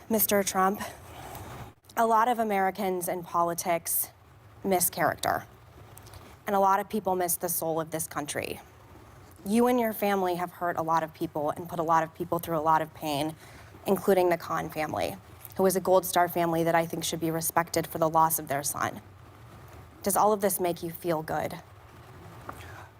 Mr. Trump, a lot of Americans in politics miss character, and a lot of people miss the soul of this country. You and your family have hurt a lot of people and put a lot of people through a lot of pain, including the Khan family, who is a Gold Star family that I think should be respected for the loss of their son. Does all of this make you feel good?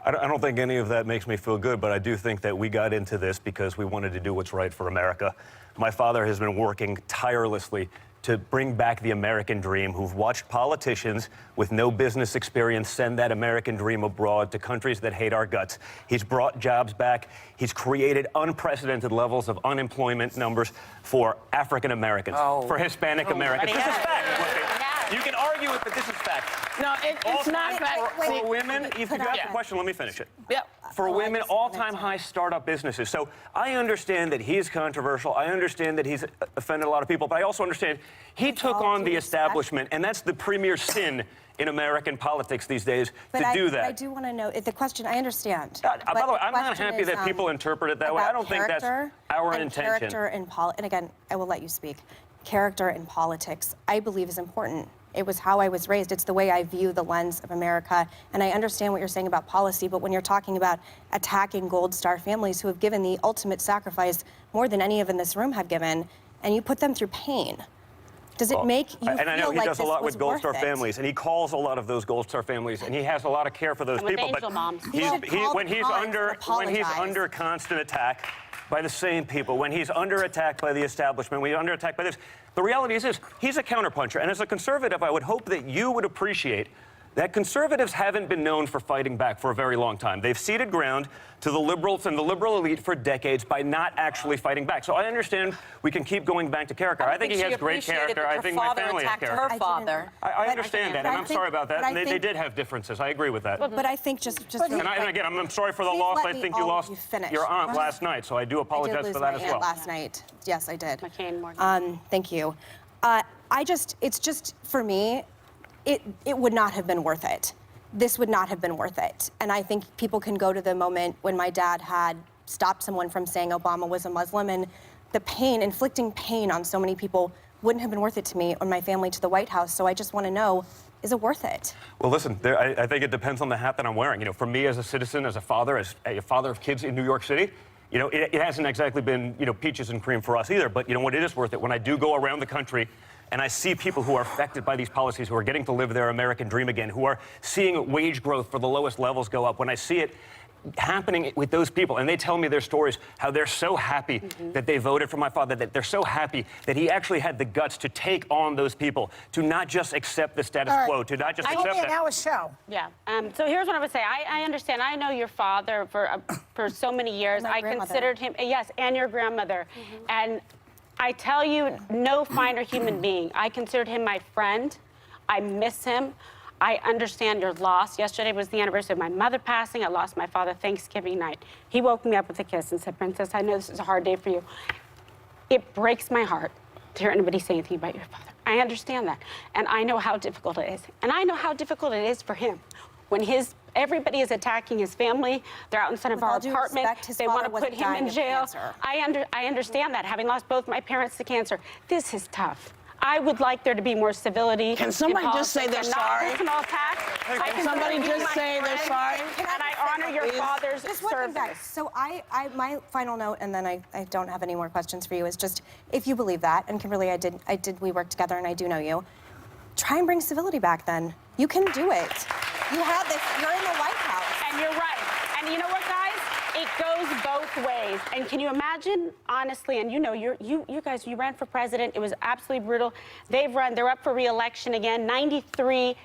I don't think any of that makes me feel good, but I do think that we got into this because we wanted to do what's right for America. My father has been working tirelessly to bring back the American dream, who've watched politicians with no business experience send that American dream abroad to countries that hate our guts. He's brought jobs back. He's created unprecedented levels of unemployment numbers for African Americans, for Hispanic Americans. This is fact. You can argue it, but this is fact. No, it's not fact. For women, if you got the question, let me finish it. Yep. For women, all-time high startup businesses. So I understand that he's controversial. I understand that he's offended a lot of people, but I also understand he took on the establishment, and that's the premier sin in American politics these days, to do that. But I do want to know, the question, I understand. By the way, I'm not happy that people interpret it that way. I don't think that's our intention. And again, I will let you speak. Character in politics, I believe, is important. It was how I was raised. It's the way I view the lens of America. And I understand what you're saying about policy, but when you're talking about attacking Gold Star families who have given the ultimate sacrifice more than any of in this room have given, and you put them through pain, does it make you feel like this was worth it? And I know he does a lot with Gold Star families, and he calls a lot of those Gold Star families, and he has a lot of care for those people. But when he's under constant attack by the same people, when he's under attack by the establishment, when he's under attack by this, the reality is this: he's a counterpuncher. And as a conservative, I would hope that you would appreciate that conservatives haven't been known for fighting back for a very long time. They've ceded ground to the liberals and the liberal elite for decades by not actually fighting back. So I understand we can keep going back to character. I think he has great character. I think my family has character. Her father. I understand that, and I'm sorry about that. And they did have differences. I agree with that. But I think and again, I'm sorry for the loss. I think you lost your aunt last night, so I do apologize for that as well. Last night. Yes, I did. McCain, thank you. It's just, for me, it would not have been worth it. This would not have been worth it. And I think people can go to the moment when my dad had stopped someone from saying Obama was a Muslim, and the pain, inflicting pain on so many people wouldn't have been worth it to me or my family to the White House. So I just want to know, is it worth it? Well, listen, I think it depends on the hat that I'm wearing. You know, for me as a citizen, as a father of kids in New York City, you know, it hasn't exactly been, you know, peaches and cream for us either. But you know what, it is worth it when I do go around the country and I see people who are affected by these policies, who are getting to live their American dream again, who are seeing wage growth for the lowest levels go up. When I see it happening with those people, and they tell me their stories, how they're so happy that they voted for my father, that they're so happy that he actually had the guts to take on those people, to not just accept the status quo, to not just accept it. Now a show. Yeah. So here's what I would say. I understand. I know your father for so many years. I considered him, yes, and your grandmother. And I tell you, no finer human being. I considered him my friend. I miss him. I understand your loss. Yesterday was the anniversary of my mother passing. I lost my father Thanksgiving night. He woke me up with a kiss and said, "Princess, I know this is a hard day for you." It breaks my heart to hear anybody say anything about your father. I understand that. And I know how difficult it is. And I know how difficult it is for him. When everybody is attacking his family, they're out in front of our apartment, they want to put him in jail. I understand that, having lost both my parents to cancer. This is tough. I would like there to be more civility. Can somebody just say they're sorry? Can somebody just say they're sorry? And I honor your father's service. So my final note, and then I don't have any more questions for you, is just, if you believe that, and Kimberly, we work together and I do know you, try and bring civility back then. You can do it. You have this, you're in the White House. And you're right. And you know what, guys? It goes both ways. And can you imagine, honestly, and you know, you guys, you ran for president. It was absolutely brutal. They're up for re-election again. 93%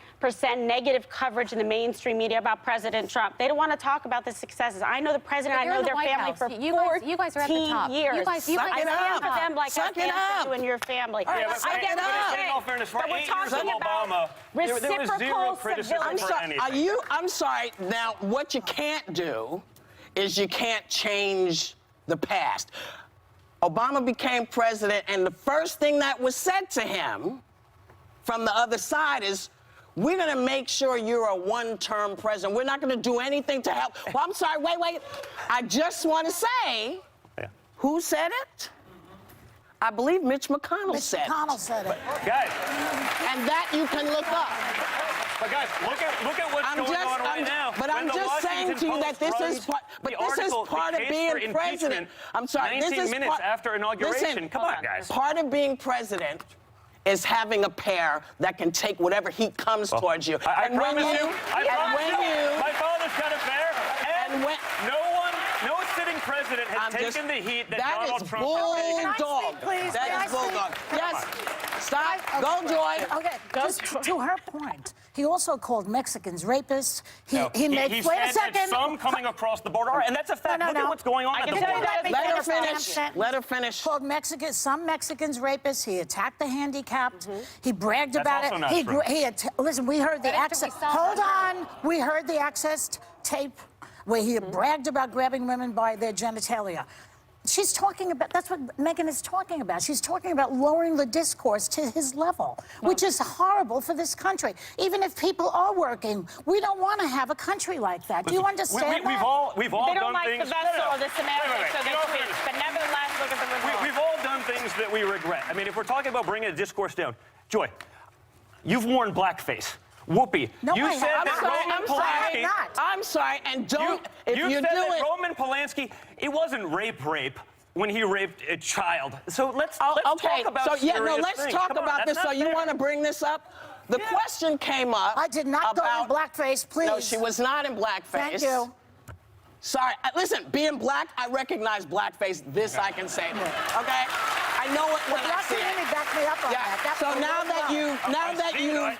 negative coverage in the mainstream media about President Trump. They don't want to talk about the successes. I know the president, I know their family for 14 years. You guys are at the top. I stand for them like I stand for you and your family. Yeah, but in all fairness, for 8 years of Obama, there was zero criticism for anything. I'm sorry. Now, what you can't do is you can't change the past. Obama became president, and the first thing that was said to him from the other side is, we're going to make sure you're a one-term president. We're not going to do anything to help. Well, I'm sorry, wait. I just want to say, who said it? I believe Mitch McConnell said it. Guys. And that you can look up. But guys, look at what's going on right now. But I'm just saying to you that this is part of being president. I'm sorry, 19 minutes after inauguration. Listen, come on, guys. Part of being president is having a pair that can take whatever heat comes towards you. I promise you, my father's got a pair, and no sitting president has taken the heat that Donald Trump has taken. That is bulldog. Yes. Stop. Go, Joy. Okay. Just to her point, he also called Mexicans rapists. He said that some coming across the border are, and that's a fact. Look at what's going on at the border. Let her finish. Let her finish. Called some Mexicans rapists. He attacked the handicapped. He bragged about it. That's also not true. Listen, we heard the access. Hold on. We heard the access tape where he bragged about grabbing women by their genitalia. She's talking about, that's what Meghan is talking about. She's talking about lowering the discourse to his level, which is horrible for this country. Even if people are working, we don't want to have a country like that. Do you understand that? We've all they don't done like things. The vessel or the semantics of the tweets, but nevertheless, look at the result. We've all done things that we regret. I mean, if we're talking about bringing a discourse down, Joy, you've worn blackface. Whoopi, no, you said that Roman Polanski. I'm sorry, and don't. You said that Roman Polanski, it wasn't rape when he raped a child. So let's talk about serious let's talk about this. So you want to bring this up? The question came up. I did not go in blackface, please. No, she was not in blackface. Thank you. Sorry, listen, being black, I recognize blackface. This I can say. Okay? I know it when I see it. Back me up on that. So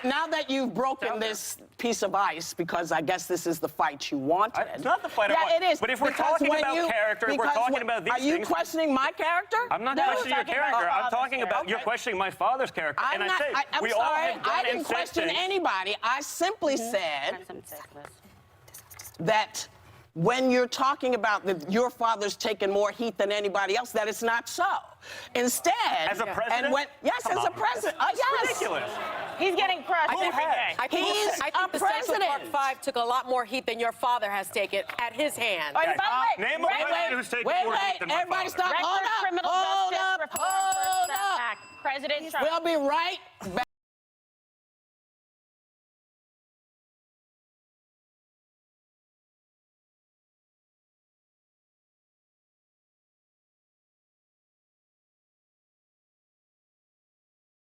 now that you've broken this piece of ice, because I guess this is the fight you wanted. It's not the fight I want. It is. But if we're talking about character, if we're talking about these things. Are you questioning my character? I'm not questioning your character. I'm talking about you're questioning my father's character. I'm sorry, I didn't question anybody. I simply said that when you're talking about that your father's taken more heat than anybody else, that it's not so. Instead, as a president, as a president, yes, ridiculous. He's getting crushed every day. I think the Central Park 5 took a lot more heat than your father has taken at his hand. Name a president who's taken more heat than my everybody father. stop. Hold up. President Trump. We'll be right back.